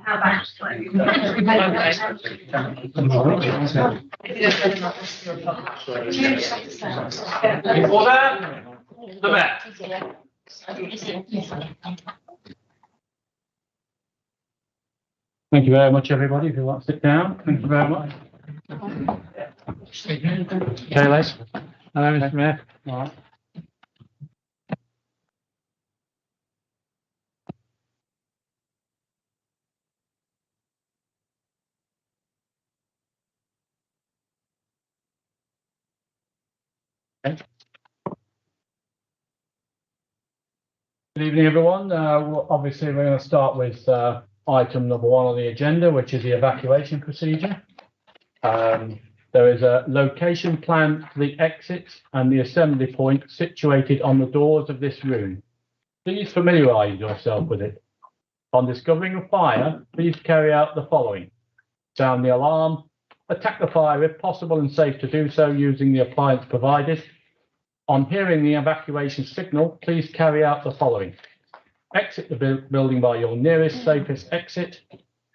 How about Order. The Mayor. Thank you very much, everybody. If you want to sit down, thank you very much. Okay, Les. Hello, Mr. Mayor. All right. Good evening, everyone. Obviously, we're going to start with item number 1 on the agenda, which is the evacuation procedure. There is a location plan for the exits and the assembly point situated on the doors of this room. Please familiarise yourself with it. On discovering a fire, please carry out the following: sound the alarm, attack the fire if possible and safe to do so using the appliance provided. On hearing the evacuation signal, please carry out the following: exit the building by your nearest safest exit.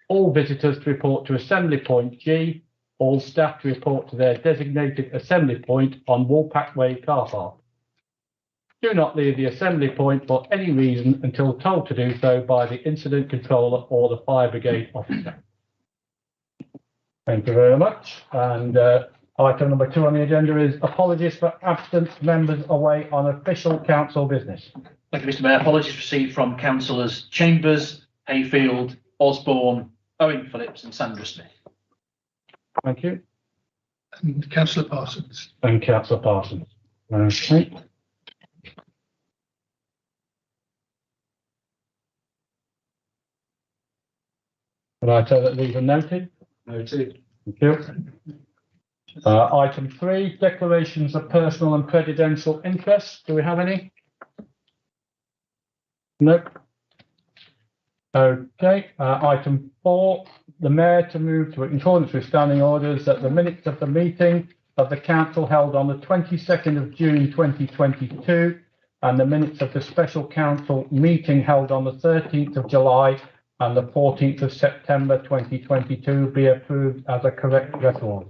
All visitors to report to assembly point G. All staff to report to their designated assembly point on Woolpack Way car park. Do not leave the assembly point for any reason until told to do so by the incident controller or the fire brigade officer. Thank you very much. And item number 2 on the agenda is apologies for absent members away on official council business. Thank you, Mr. Mayor. Apologies received from councillors Chambers, Hayfield, Osborne, Owen Phillips and Sandra Smith. Thank you. And Councillor Parsons. And Councillor Parsons. Okay. Can I tell that these are noted? Noted. Thank you. Item 3, declarations of personal and credential interests. Do we have any? Nope. Okay. Item 4, the Mayor to move to, in accordance with standing orders, that the minutes of the meeting of the council held on the 22nd of June 2022 and the minutes of the special council meeting held on the 13th of July and the 14th of September 2022 be approved as a correct record.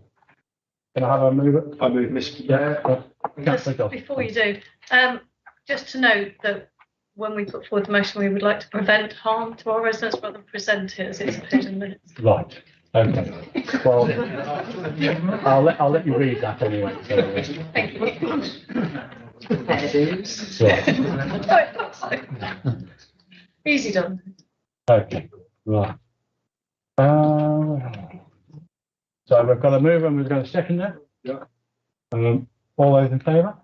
Can I have a move? I move, Mr. Yeah. Before you do, just to note that when we put forward the motion, we would like to prevent harm to our residents rather than present it as it's appeared in minutes. Right. Okay. Well, I'll let you read that anyway. So. Thank you. Right. Easy done. Okay. Right. So we've got a move and we've got a second there. Yeah. All those in favour?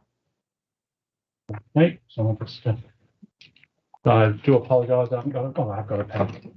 Okay. So I'll just. I do apologise. I haven't got. Oh, I've got a pen.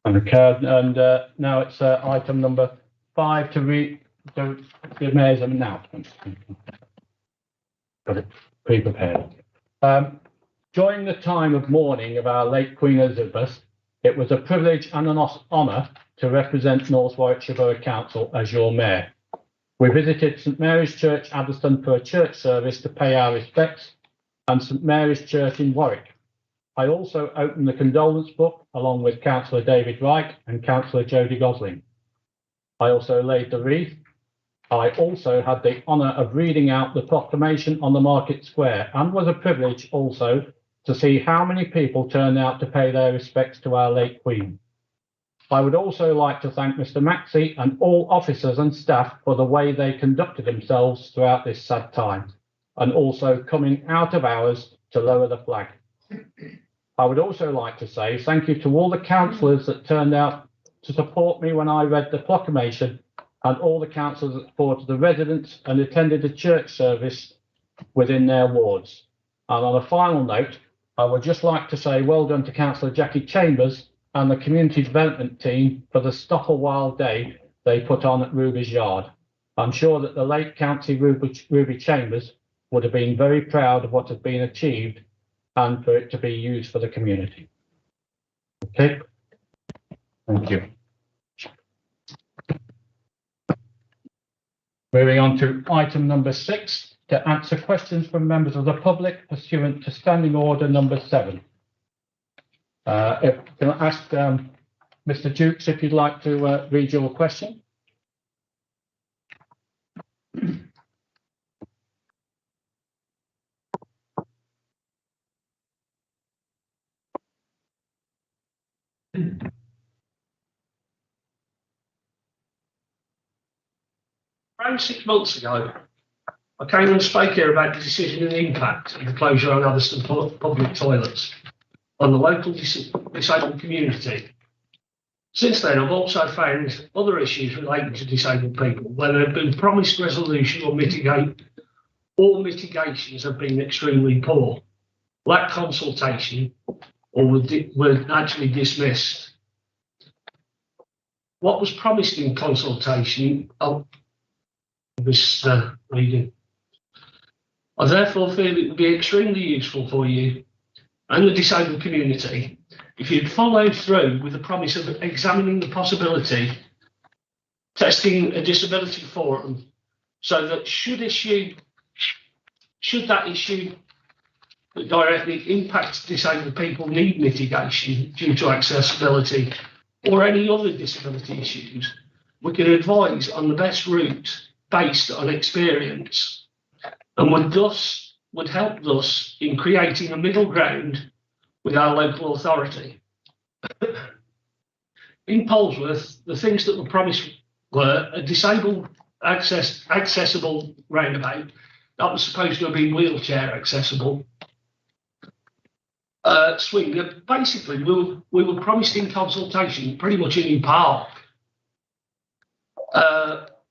Okay, and now it's item number 5 to read the mayor's announcement. Got it pre-prepared. During the time of mourning of our late Queen Elizabeth, it was a privilege and an honour to represent North Warwickshire Borough Council as your mayor. We visited St Mary's Church, Addlestone, for a church service to pay our respects, and St Mary's Church in Warwick. I also opened the condolence book along with Councillor David Wright and Councillor Jodie Gosling. I also laid the wreath. I also had the honour of reading out the proclamation on the market square, and was a privilege also to see how many people turned out to pay their respects to our late Queen. I would also like to thank Mr Maxey and all officers and staff for the way they conducted themselves throughout this sad time, and also coming out of hours to lower the flag. I would also like to say thank you to all the councillors that turned out to support me when I read the proclamation, and all the councillors that supported the residents and attended the church service within their wards. And on a final note, I would just like to say well done to Councillor Jackie Chambers and the community development team for the Stop a Wild Day they put on at Ruby's Yard. I'm sure that the late Councillor Ruby Chambers would have been very proud of what has been achieved and for it to be used for the community. Okay, thank you. Moving on to item number 6, to answer questions from members of the public pursuant to Standing Order number 7. Can I ask Mr. Jukes if you'd like to read your question? Around 6 months ago, I came and spoke here about the decision and impact of the closure of Atherstone public toilets on the local disabled community. Since then, I've also found other issues relating to disabled people, where there have been promised resolution or mitigations have been extremely poor, lack consultation, or were actually dismissed. What was promised in consultation, reading. I therefore feel it would be extremely useful for you and the disabled community if you'd followed through with the promise of examining the possibility, testing a disability forum, so that should that issue that directly impacts disabled people need mitigation due to accessibility or any other disability issues, we can advise on the best route based on experience, and would help thus in creating a middle ground with our local authority. In Polesworth, the things that were promised were a disabled accessible roundabout that was supposed to have been wheelchair accessible. Swing, basically we were promised in consultation pretty much a new park.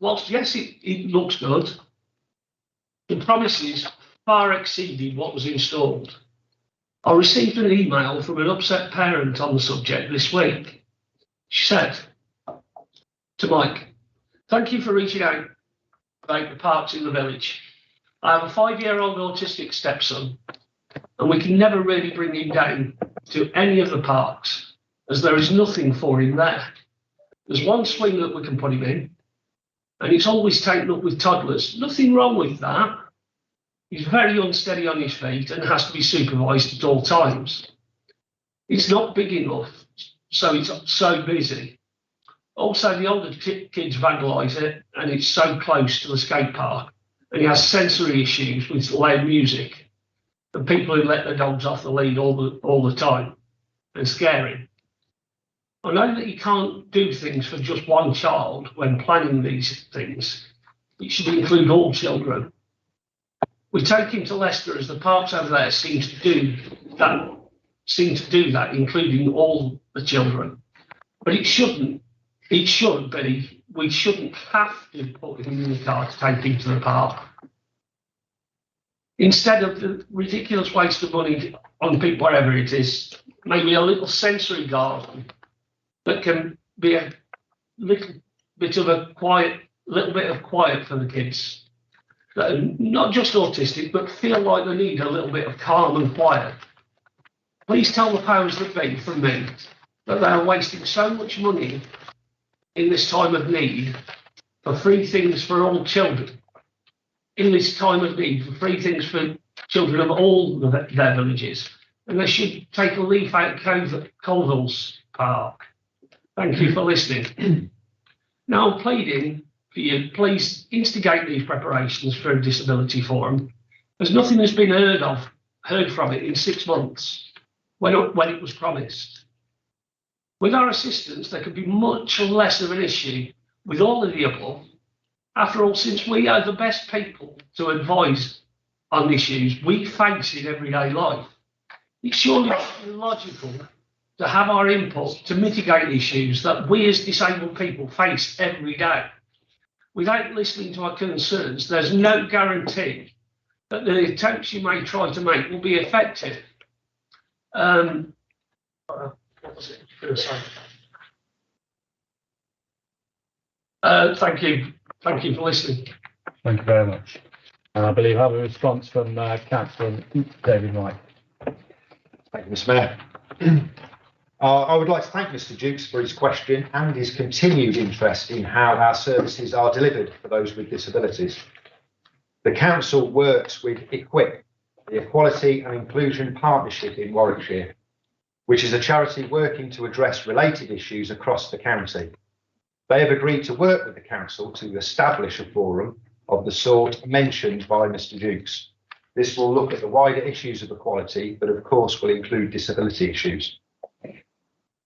Whilst yes, it looks good, the promises far exceeded what was installed. I received an email from an upset parent on the subject this week. She said to Mike, "Thank you for reaching out about the parks in the village. I have a 5-year-old autistic stepson, and we can never really bring him down to any of the parks as there is nothing for him there. There's one swing that we can put him in, and it's always taken up with toddlers. Nothing wrong with that. He's very unsteady on his feet and has to be supervised at all times. It's not big enough, so it's so busy. Also, the older kids vandalise it, and it's so close to the skate park, and he has sensory issues with loud music, and people who let their dogs off the lead all the time and scare him. I know that you can't do things for just one child when planning these things. It should include all children. We take him to Leicester as the parks over there seem to do that, including all the children. But it shouldn't. It should be. We shouldn't have to put him in the car to take him to the park. Instead of the ridiculous waste of money on people, wherever it is, maybe a little sensory garden that can be a little bit of quiet for the kids that are not just autistic, but feel like they need a little bit of calm and quiet. Please tell the powers that be from me that they are wasting so much money in this time of need for free things for all children. In this time of need for free things for children of all their villages. And they should take a leaf out of Colville's Park. Thank you for listening. Now I'm pleading for you, please instigate these preparations for a disability forum, as nothing has been heard from it in 6 months when it was promised. With our assistance, there could be much less of an issue with all of the above. After all, since we are the best people to advise on issues we face in everyday life, it's surely logical to have our input to mitigate issues that we as disabled people face every day. Without listening to our concerns, there's no guarantee that the attempts you may try to make will be effective. What was it I was going to say? Thank you for listening. Thank you very much. And I believe I have a response from Councillor David White. Thank you, Mr. Mayor. I would like to thank Mr. Dukes for his question and his continued interest in how our services are delivered for those with disabilities. The Council works with EQUIP, the Equality and Inclusion Partnership in Warwickshire, which is a charity working to address related issues across the county. They have agreed to work with the Council to establish a forum of the sort mentioned by Mr. Dukes. This will look at the wider issues of equality, but of course will include disability issues.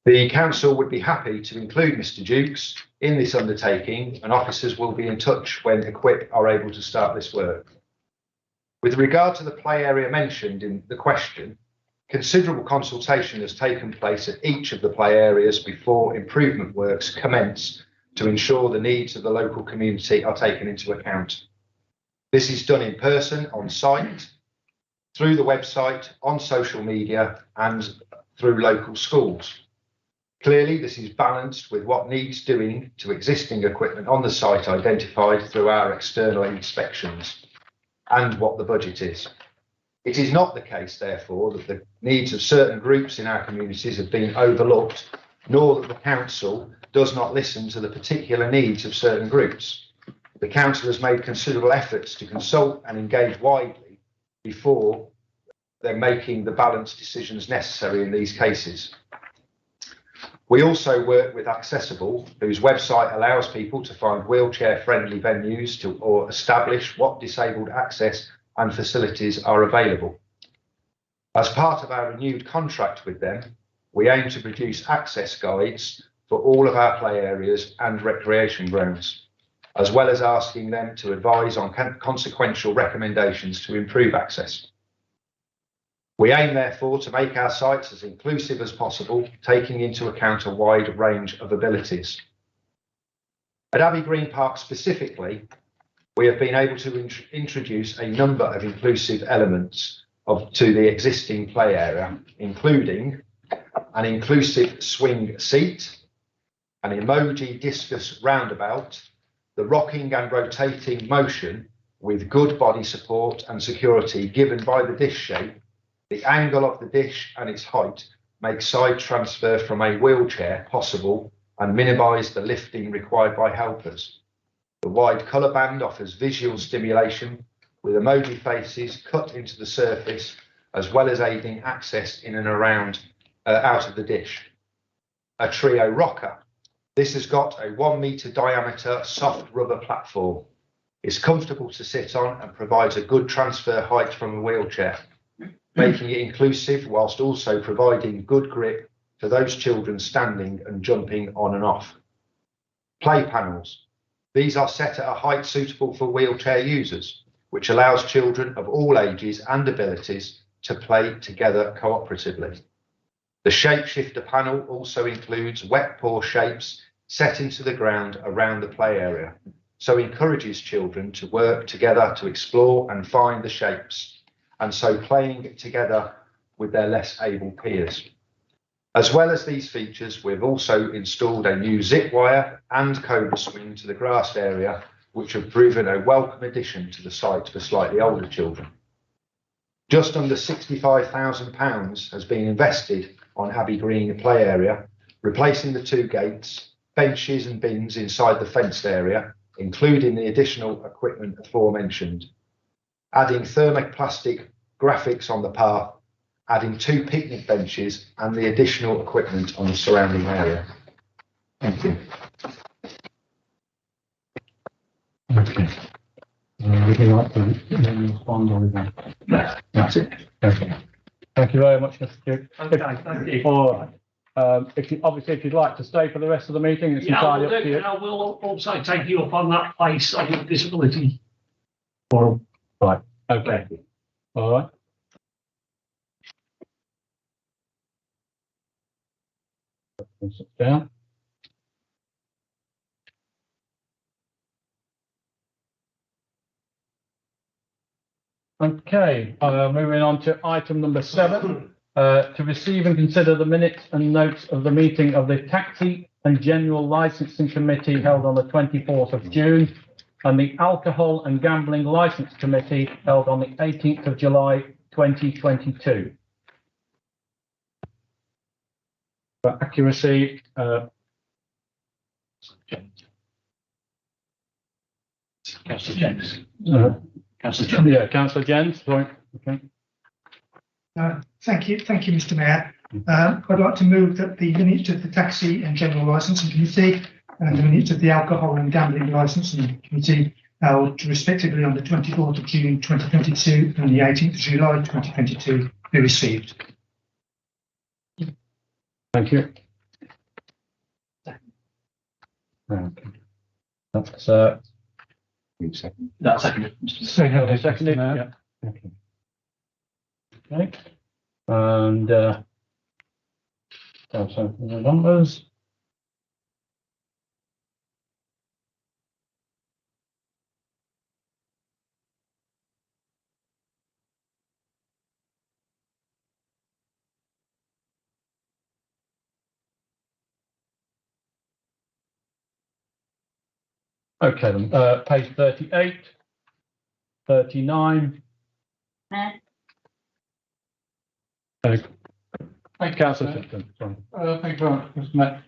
The Council would be happy to include Mr. Dukes in this undertaking, and officers will be in touch when EQUIP are able to start this work. With regard to the play area mentioned in the question, considerable consultation has taken place at each of the play areas before improvement works commence to ensure the needs of the local community are taken into account. This is done in person, on site, through the website, on social media, and through local schools. Clearly, this is balanced with what needs doing to existing equipment on the site identified through our external inspections and what the budget is. It is not the case, therefore, that the needs of certain groups in our communities have been overlooked, nor that the Council does not listen to the particular needs of certain groups. The Council has made considerable efforts to consult and engage widely before they're making the balanced decisions necessary in these cases. We also work with Accessible, whose website allows people to find wheelchair-friendly venues or establish what disabled access and facilities are available. As part of our renewed contract with them, we aim to produce access guides for all of our play areas and recreation grounds, as well as asking them to advise on consequential recommendations to improve access. We aim, therefore, to make our sites as inclusive as possible, taking into account a wide range of abilities. At Abbey Green Park specifically, we have been able to introduce a number of inclusive elements to the existing play area, including an inclusive swing seat, an emoji discus roundabout, the rocking and rotating motion with good body support and security given by the dish shape. The angle of the dish and its height make side transfer from a wheelchair possible and minimise the lifting required by helpers. The wide colour band offers visual stimulation with emoji faces cut into the surface, as well as aiding access in and around out of the dish. A trio rocker. This has got a 1 metre diameter soft rubber platform. It's comfortable to sit on and provides a good transfer height from a wheelchair, making it inclusive whilst also providing good grip for those children standing and jumping on and off. Play panels. These are set at a height suitable for wheelchair users, which allows children of all ages and abilities to play together cooperatively. The shapeshifter panel also includes wet paw shapes set into the ground around the play area, so encourages children to work together to explore and find the shapes, and so playing together with their less able peers. As well as these features, we've also installed a new zip wire and cobra swing to the grassed area, which have proven a welcome addition to the site for slightly older children. Just under £65,000 has been invested on Abbey Green play area, replacing the 2 gates, benches and bins inside the fenced area, including the additional equipment aforementioned, adding thermoplastic graphics on the path, adding 2 picnic benches and the additional equipment on the surrounding area. Thank you. Okay. Would you like to respond or is that? No, that's it. Okay. Thank you very much, Mr. Duke. Okay, thank you. All right. If you'd like to stay for the rest of the meeting, it's entirely up to you. I will also take you up on that place on the disability forum. Right. Okay. All right. Sit down. Okay, moving on to item number 7, to receive and consider the minutes and notes of the meeting of the Taxi and General Licensing Committee held on the 24th of June and the Alcohol and Gambling Licence Committee held on the 18th of July 2022. For accuracy, Councillor James. Councillor James. yeah, Councillor Jens, sorry. Okay. Thank you, Mr Mayor. I'd like to move that the minutes of the Taxi and General Licensing Committee and the minutes of the Alcohol and Gambling Licensing Committee held respectively on the 24th of June 2022 and the 18th of July 2022 be received. Thank you. Okay. That's That's seconded. seconded, yeah. Okay. Okay. And so the numbers. Okay, then, page 38, 39. Councillor Tipton, sorry. Thank you very much, Mr. Mayor.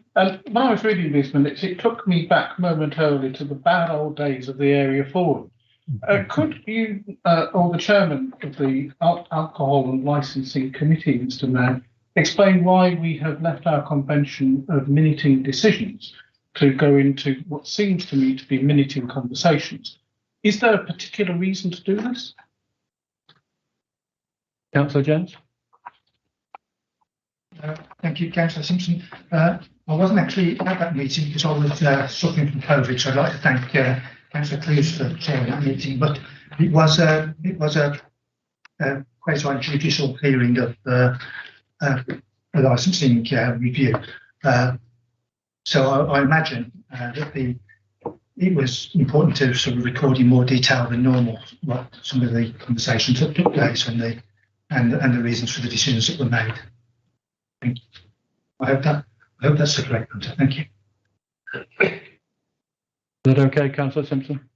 When I was reading these minutes, it took me back momentarily to the bad old days of the area forum. Could you, or the chairman of the Alcohol and Licensing Committee, Mr. Mayor, explain why we have left our convention of minuting decisions to go into what seems to me to be minuting conversations? Is there a particular reason to do this? Councillor Jens? Thank you, Councillor Simpson. I wasn't actually at that meeting because I was suffering from COVID, so I'd like to thank Councillor Clews for chairing that meeting. But it was a quasi-judicial hearing of the licensing review. So I imagine that it was important to sort of record in more detail than normal what some of the conversations that took place and the reasons for the decisions that were made. Thank you. I hope that's the correct answer. Thank you. Is that okay, Councillor Simpson?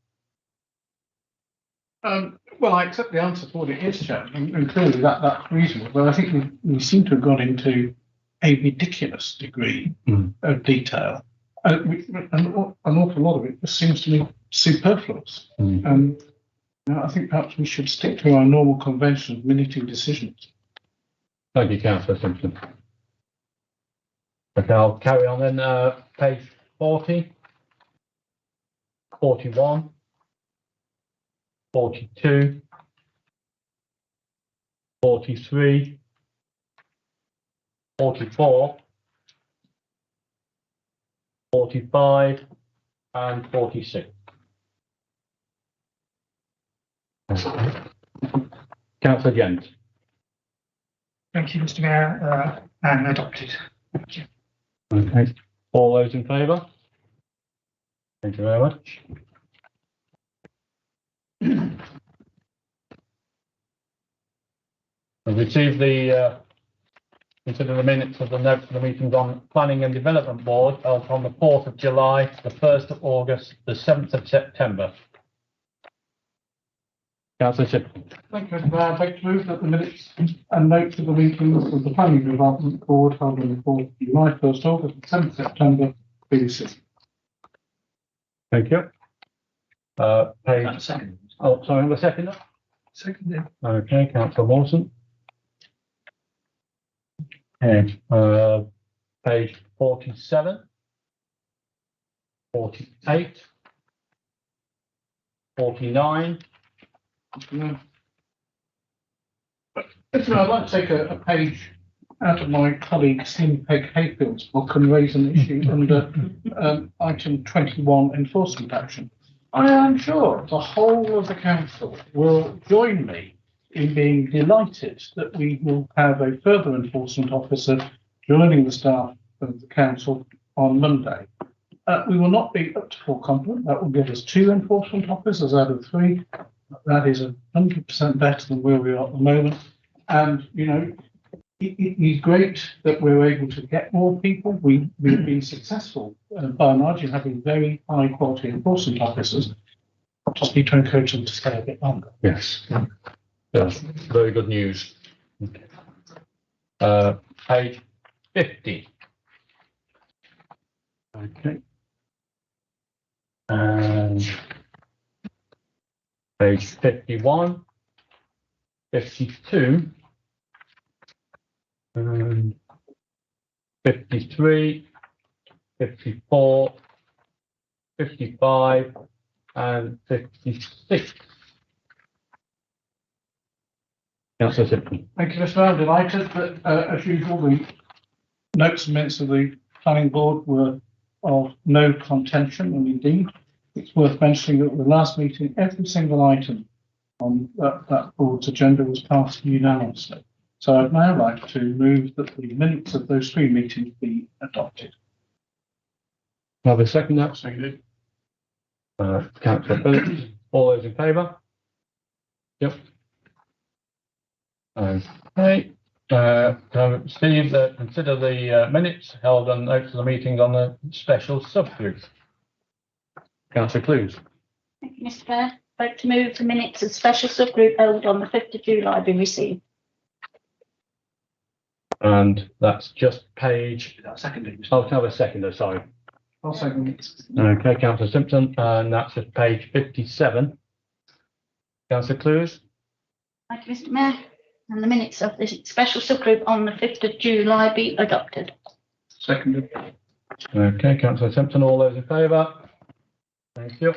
Well, I accept the answer to what it is, Chairman, and clearly that's reasonable. But I think we seem to have gone into a ridiculous degree of detail. An awful lot of it just seems to me superfluous. I think perhaps we should stick to our normal convention of minuting decisions. Thank you, Councillor Simpson. Okay, I'll carry on then. Page 40, 41, 42, 43, 44, 45, and 46. Councillor Jens. Thank you, Mr. Mayor, and adopted. Thank you. Okay. All those in favour? Thank you very much. I've received consider the minutes of the notes of the meetings on Planning and Development Board held on the 4th of July, the 1st of August, the 7th of September. Councillor Simpson. Thank you, Mr. Mayor. I'd like to move that the minutes and notes of the meetings of the Planning and Development Board held on the 4th of July, 1st August, and 7th September be received. Thank you. Page. That's seconded. Oh, sorry, the second. Seconded. Okay, Councillor Mawson. Okay, page 47, 48, 49. Listen, I'd like to take a page out of my colleague Stephen Pegg Hayfield's book and raise an issue under item 21, enforcement action. I am sure the whole of the council will join me in being delighted that we will have a further enforcement officer joining the staff of the council on Monday. We will not be up to full complement. That will give us 2 enforcement officers out of 3. That is 100% better than where we are at the moment. And, you know, it is great that we're able to get more people. We've been successful by and large in having very high quality enforcement officers. Just need to encourage them to stay a bit longer. Yes. Yes, very good news. Page 50. Okay. And page 51, 52, and 53, 54, 55, and 56. Councillor Simpson. Thank you, Mr. Mayor. I'm delighted that, as usual, the notes and minutes of the planning board were of no contention, and indeed, it's worth mentioning that at the last meeting, every single item on that board's agenda was passed unanimously. So I'd now like to move that the minutes of those 3 meetings be adopted. Have a second that? Seconded. Councillor Phillips, all those in favour? Yep. Okay. So Steve, consider the minutes held on notes of the meeting on the special subgroup. Councillor Clues. Thank you, Mr. Mayor. I'd like to move the minutes of special subgroup held on the 5th of July be received. And that's just page. Seconded. Oh, can I have a seconder, sorry. I'll second it. Okay, Councillor Simpson, and that's just page 57. Councillor Clues. Thank you, Mr. Mayor. And the minutes of the special subgroup on the 5th of July be adopted. Seconded. Okay, Councillor Simpson, all those in favour? Thank you.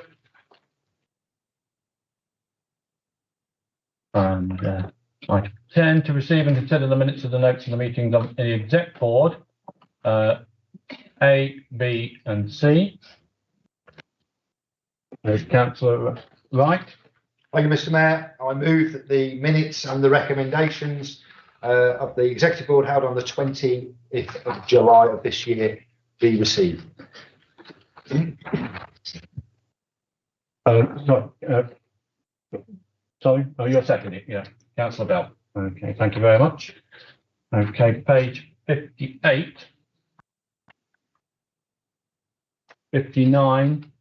And item 10, to receive and consider the minutes of the notes of the meetings of the exec board, A, B, and C. There's Councillor Wright. Thank you, Mr. Mayor. I move that the minutes and the recommendations of the executive board held on the 20th of July of this year be received. Sorry, oh, you're seconding, yeah, Councillor Bell. Okay, thank you very much. Okay, page 58. 59.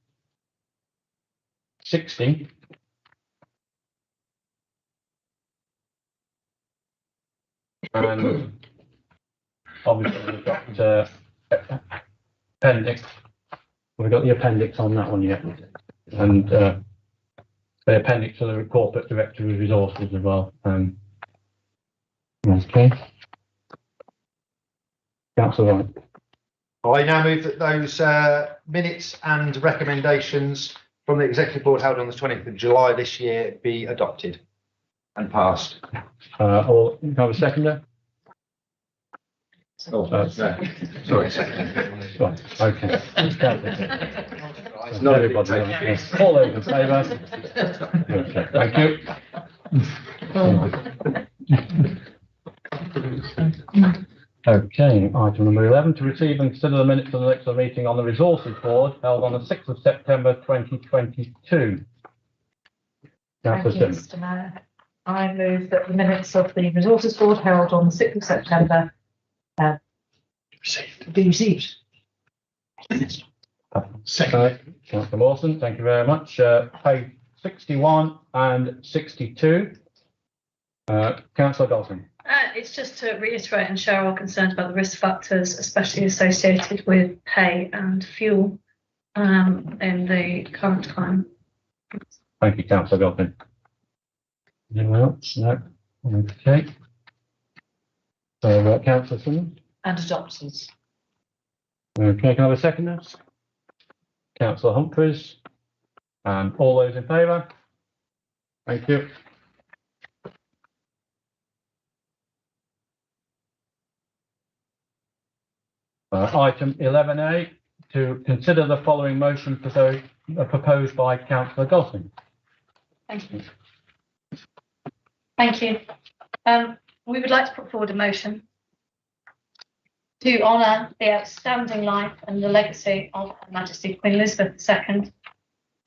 60. And obviously we've got appendix. We've got the appendix on that one yet. And the appendix to the corporate director of resources as well. Okay. Councillor Wright. I now move that those minutes and recommendations from the executive board held on the 20th of July this year be adopted and passed. Or can I have a seconder? Oh, sorry. Right, okay. Everybody, yes. All those in favour? Okay, thank you. Okay, item number 11, to receive and consider the minutes of the next meeting on the resources board held on the 6th of September 2022. Thank you, Mr. Mayor. I move that the minutes of the resources board held on the 6th of September be received. Second. Councillor Mawson, thank you very much. Page 61 and 62. Councillor Dalton. It's just to reiterate and share our concerns about the risk factors, especially associated with pay and fuel in the current time. Thank you, Councillor Dalton. Anyone else? No. Okay. So, Councillor Simmons. And adopted. Okay, can I have a seconder? Councillor Humphreys. And all those in favour? Thank you. Item 11A, to consider the following motion proposed by Councillor Gosling. Thank you. Thank you. We would like to put forward a motion to honour the outstanding life and the legacy of Her Majesty Queen Elizabeth II,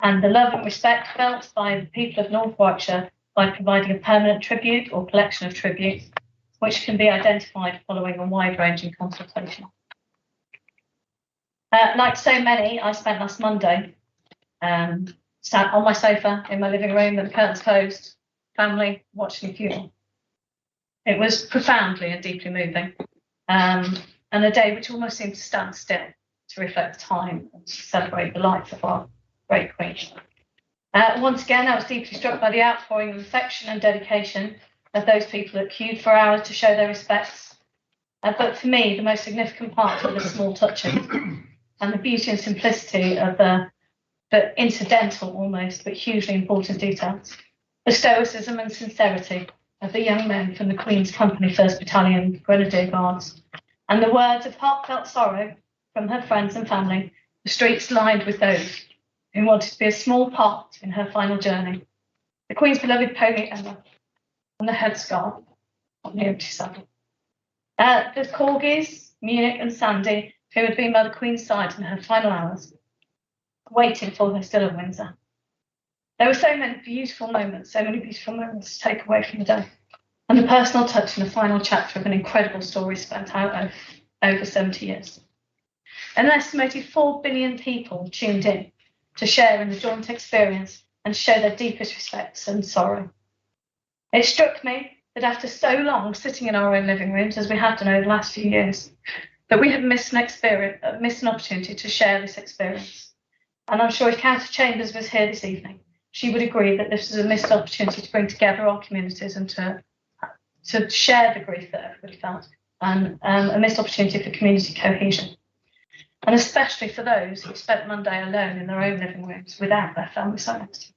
and the love and respect felt by the people of North Warwickshire by providing a permanent tribute or collection of tributes, which can be identified following a wide-ranging consultation. Like so many, I spent last Monday sat on my sofa in my living room with the curtains closed, family, watching a funeral. It was profoundly and deeply moving, and a day which almost seemed to stand still to reflect time and to celebrate the life of our great Queen. Once again, I was deeply struck by the outpouring of affection and dedication of those people that queued for hours to show their respects. But for me, the most significant part were the small touches and the beauty and simplicity of the incidental almost, but hugely important details. The stoicism and sincerity of the young men from the Queen's Company 1st Battalion Grenadier Guards, and the words of heartfelt sorrow from her friends and family, the streets lined with those who wanted to be a small part in her final journey. The Queen's beloved pony Emma, and the headscarf on the empty saddle. The corgis, Munich and Sandy, who had been by the Queen's side in her final hours, waiting for her still at Windsor. There were so many beautiful moments to take away from the day, and the personal touch in the final chapter of an incredible story spent out over 70 years. An estimated 4 billion people tuned in to share in the joint experience and show their deepest respects and sorrow. It struck me that after so long sitting in our own living rooms, as we have done over the last few years, that we had missed an opportunity to share this experience. And I'm sure if Councillor Chambers was here this evening, she would agree that this was a missed opportunity to bring together our communities and to share the grief that everybody felt, and a missed opportunity for community cohesion. And especially for those who spent Monday alone in their own living rooms without their family silence.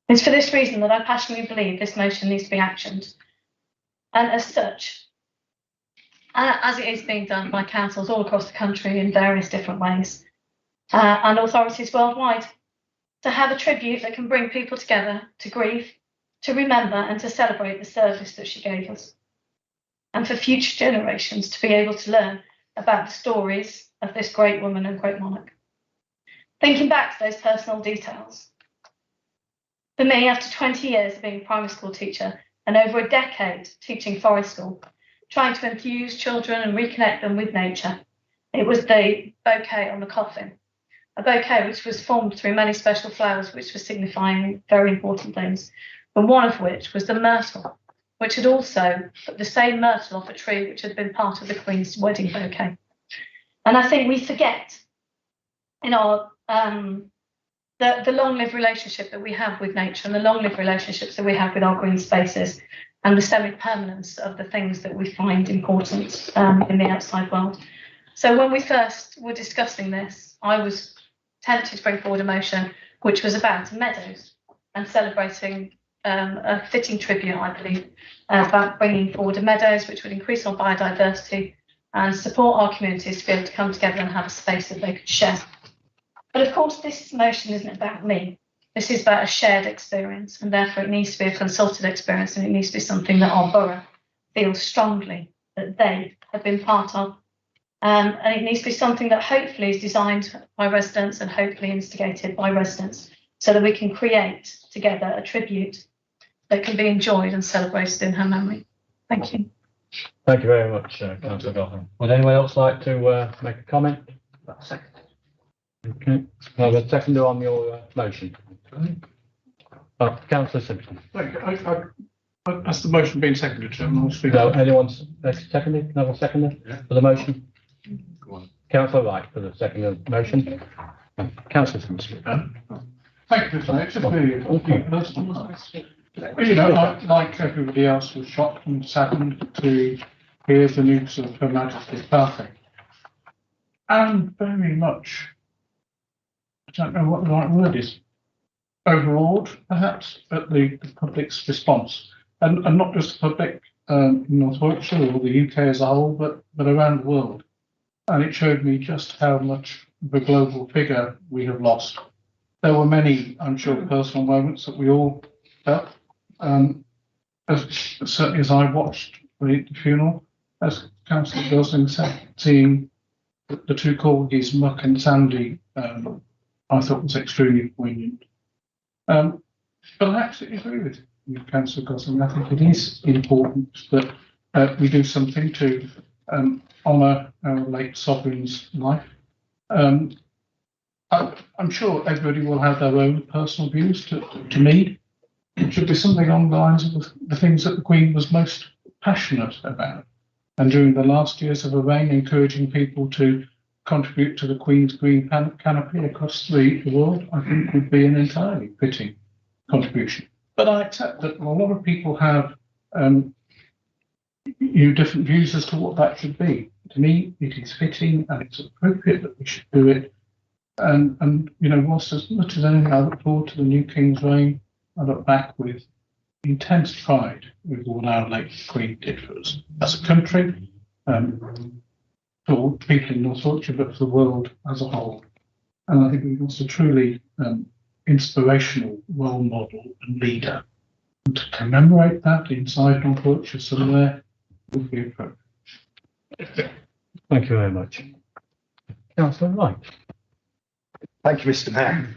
It's for this reason that I passionately believe this motion needs to be actioned. And as such, as it is being done by councils all across the country in various different ways, and authorities worldwide, to have a tribute that can bring people together to grieve, to remember and to celebrate the service that she gave us. And for future generations to be able to learn about the stories of this great woman and great monarch. Thinking back to those personal details, for me, after 20 years of being a primary school teacher and over a decade teaching forest school, trying to infuse children and reconnect them with nature, it was the bouquet on the coffin, a bouquet which was formed through many special flowers which were signifying very important things, but one of which was the myrtle, which had also put the same myrtle off a tree which had been part of the Queen's wedding bouquet. And I think we forget in our the long-lived relationship that we have with nature and the long-lived relationships that we have with our green spaces and the semi-permanence of the things that we find important in the outside world. So when we first were discussing this, I was tempted to bring forward a motion which was about meadows and celebrating a fitting tribute, I believe, about bringing forward a meadows which would increase our biodiversity and support our communities to be able to come together and have a space that they could share. But of course, this motion isn't about me. This is about a shared experience, and therefore it needs to be a consulted experience, and it needs to be something that our borough feels strongly that they have been part of. And it needs to be something that hopefully is designed by residents and hopefully instigated by residents so that we can create together a tribute that can be enjoyed and celebrated in her memory. Thank you. Thank you very much, Councillor Gotham. Would anyone else like to make a comment? Okay, I have a seconder on your motion. Councillor Simpson. Thank you. Has the motion been seconded, Chairman? I'll speak. No, anyone's seconded? Another seconder for the motion? Go on. Councillor Wright for the second of motion. Councillor Simpson. Thank you, Mr. It's just really personal. You know, like everybody else, was shocked and saddened to hear the news of Her Majesty's passing. And very much, I don't know what the right word is, overawed, perhaps, at the public's response. And not just the public in North Warwickshire or the UK as a whole, but around the world. And it showed me just how much of a global figure we have lost. There were many, I'm sure, personal moments that we all felt. Certainly as I watched the funeral, as Councillor Gosling said, seeing the two corgis, Muck and Sandy, I thought was extremely poignant. But I absolutely agree with you, Councillor Gosling. I think it is important that we do something to honour our late sovereign's life. I'm sure everybody will have their own personal views. To me, it should be something along the lines of the things that the Queen was most passionate about. And during the last years of her reign, encouraging people to contribute to the Queen's green canopy across the world, I think would be an entirely fitting contribution. But I accept that a lot of people have different views as to what that should be. To me, it is fitting and it's appropriate that we should do it. And whilst as much as anything, I look forward to the new King's reign, I look back with intense pride with what our late Queen did for us as a country, for people in North Yorkshire, but for the world as a whole. And I think he was a truly inspirational role model and leader. And to commemorate that inside North Yorkshire somewhere would be appropriate. Thank you very much. Councillor Wright. Thank you, Mr. Mayor.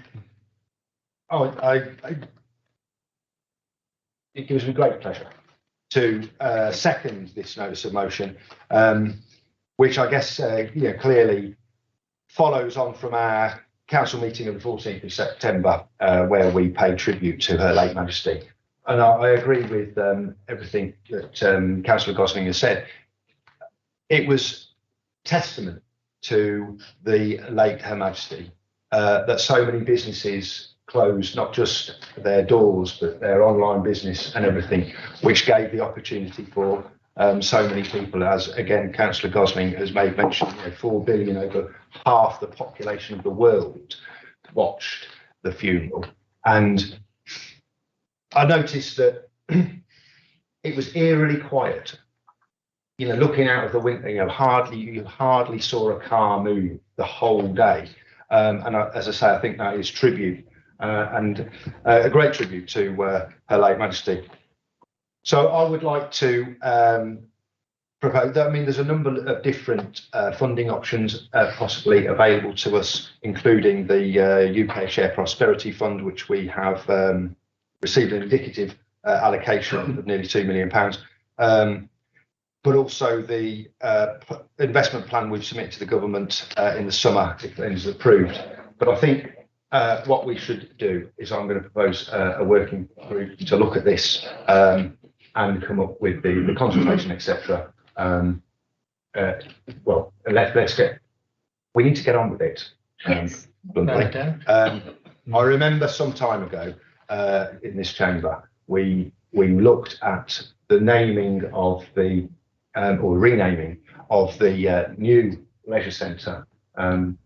It gives me great pleasure to second this notice of motion, which I guess clearly follows on from our council meeting of the 14th of September, where we paid tribute to Her late Majesty. And I agree with everything that Councillor Gosling has said. It was testament to the late Her Majesty that so many businesses closed not just their doors but their online business and everything, which gave the opportunity for so many people, as again Councillor Gosling has made mention, 4 billion, over half the population of the world watched the funeral. And I noticed that it was eerily quiet. Looking out of the window, you hardly saw a car move the whole day. As I say, I think that is tribute and a great tribute to Her late Majesty. So I would like to propose that. I mean, there's a number of different funding options possibly available to us, including the UK Share Prosperity Fund, which we have received an indicative allocation of nearly £2 million. But also the investment plan we've submitted to the government in the summer, if it is approved. But I think what we should do is I'm going to propose a working group to look at this and come up with the consultation, etc. We need to get on with it. Yes. I remember some time ago in this chamber, we looked at the naming of or renaming of the new leisure centre, and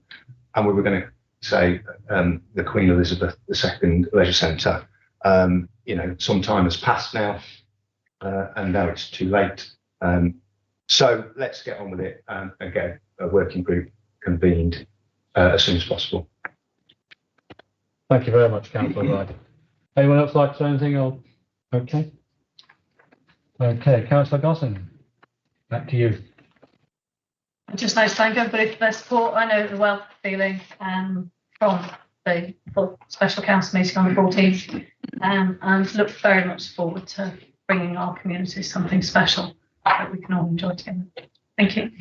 we were going to say the Queen Elizabeth II Leisure Centre. Some time has passed now, and now it's too late. So let's get on with it and get a working group convened as soon as possible. Thank you very much, Councillor Wright. Anyone else like to say anything? Okay. Councillor Gosling, back to you. I'd just like to thank everybody for their support. I know the wealth of feeling from the special council meeting on the 14th, and look very much forward to bringing our community something special that we can all enjoy together. Thank you.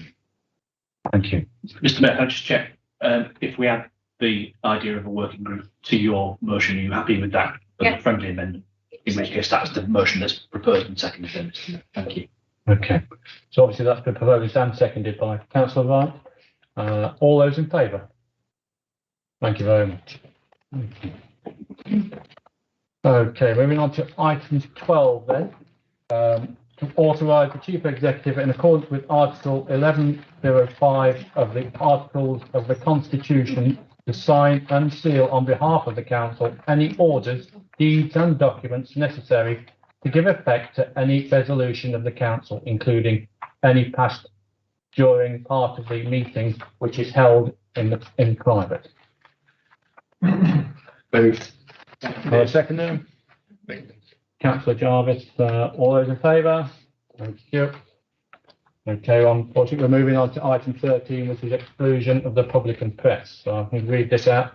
Thank you. Mr. Mayor, can I just check if we add the idea of a working group to your motion? Are you happy with that as a friendly amendment? In which case, that's the motion that's proposed and seconded. Thank you. Okay. So obviously that's been proposed and seconded by Councillor Wright. All those in favour? Thank you very much. Okay, moving on to item 12 then. To authorise the Chief Executive, in accordance with Article 1105 of the Articles of the Constitution, to sign and seal on behalf of the Council any orders, deeds and documents necessary to give effect to any resolution of the Council, including any passed during part of the meeting which is held in private. Moved. Second. Councillor Jarvis, all those in favour? Thank you. Okay, unfortunately, we're moving on to item 13, which is exclusion of the public and press. So I can read this out.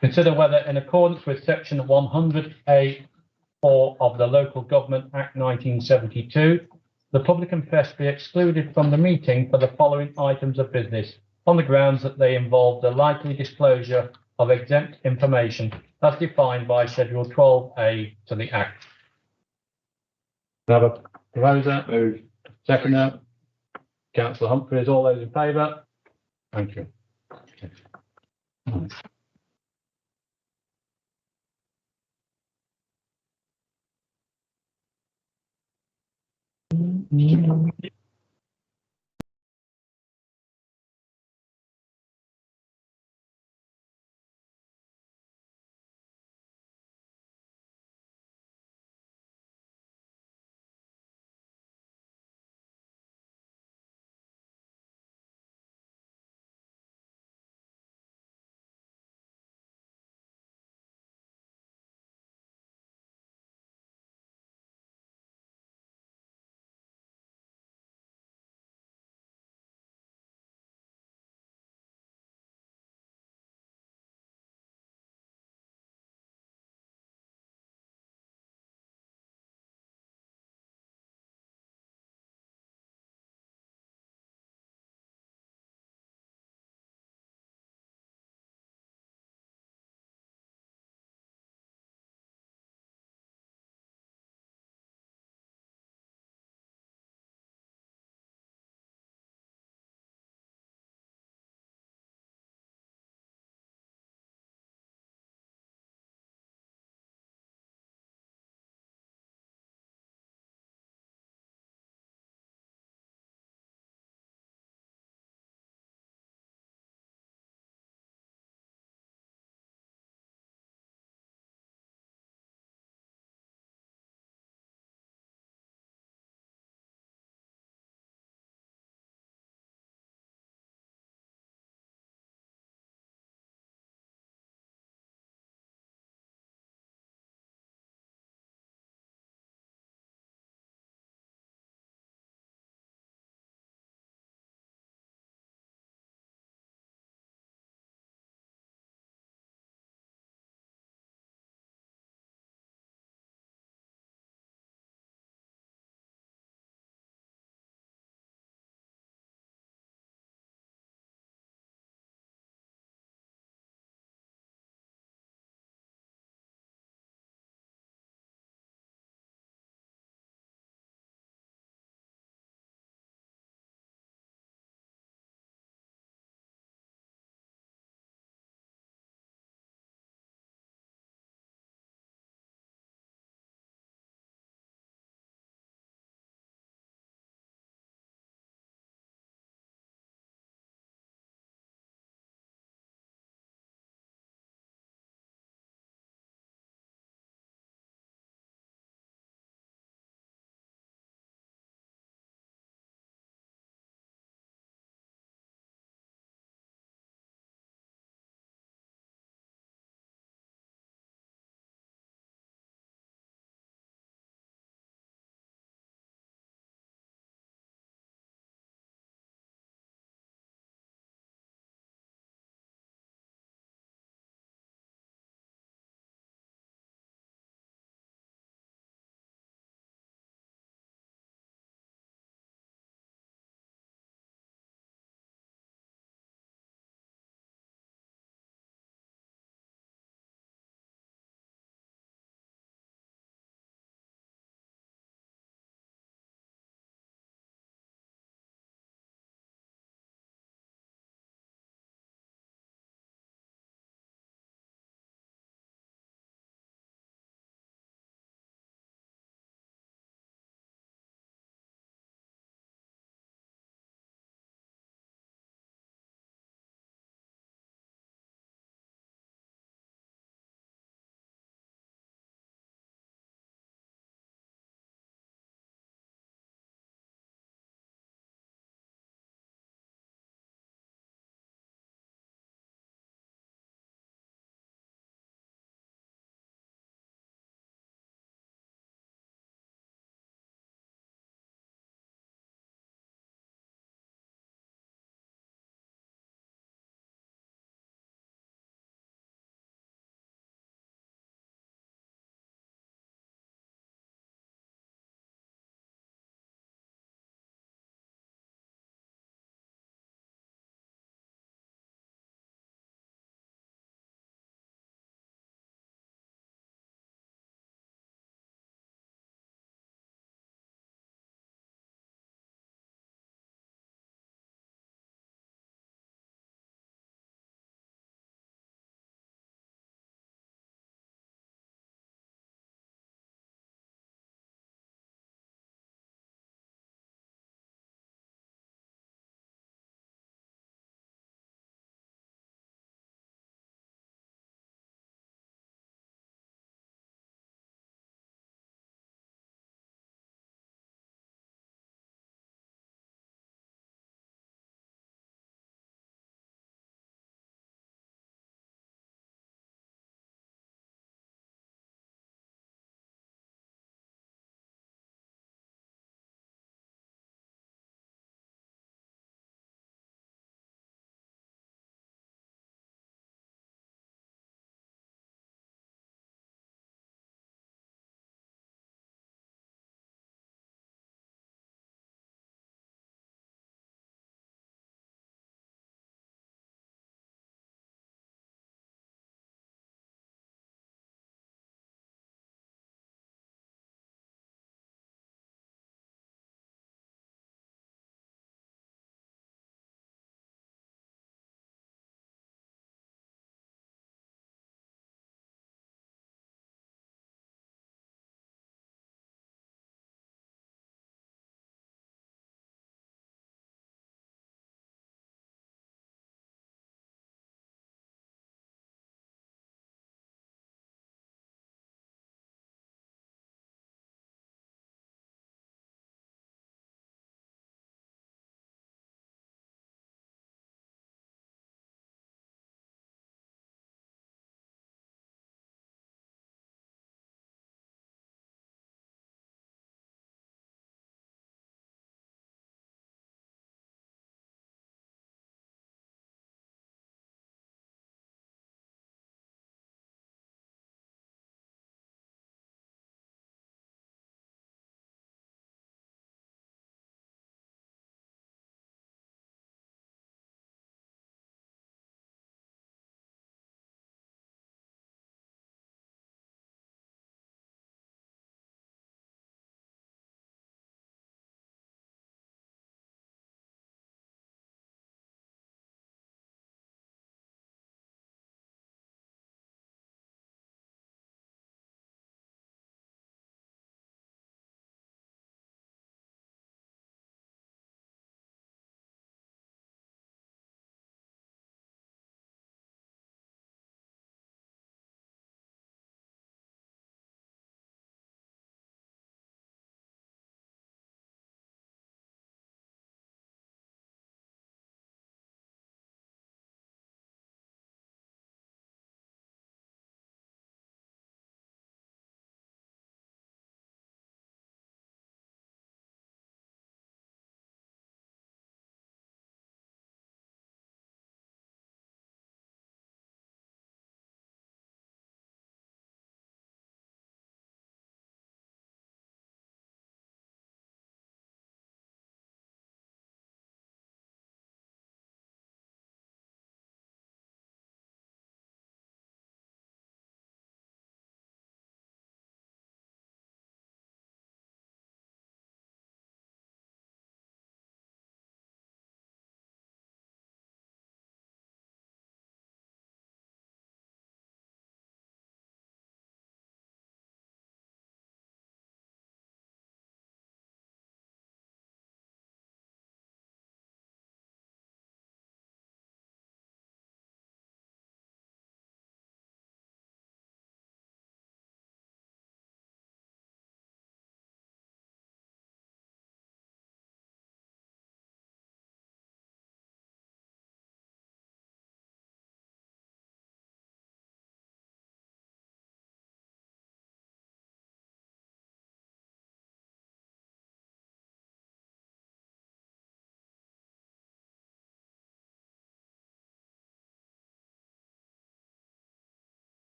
Consider whether, in accordance with section 100A4 of the Local Government Act 1972, the public and press be excluded from the meeting for the following items of business on the grounds that they involve the likely disclosure of exempt information as defined by Schedule 12A to the Act. Another proposer? Seconder? Councillor Humphreys, all those in favour? Thank you.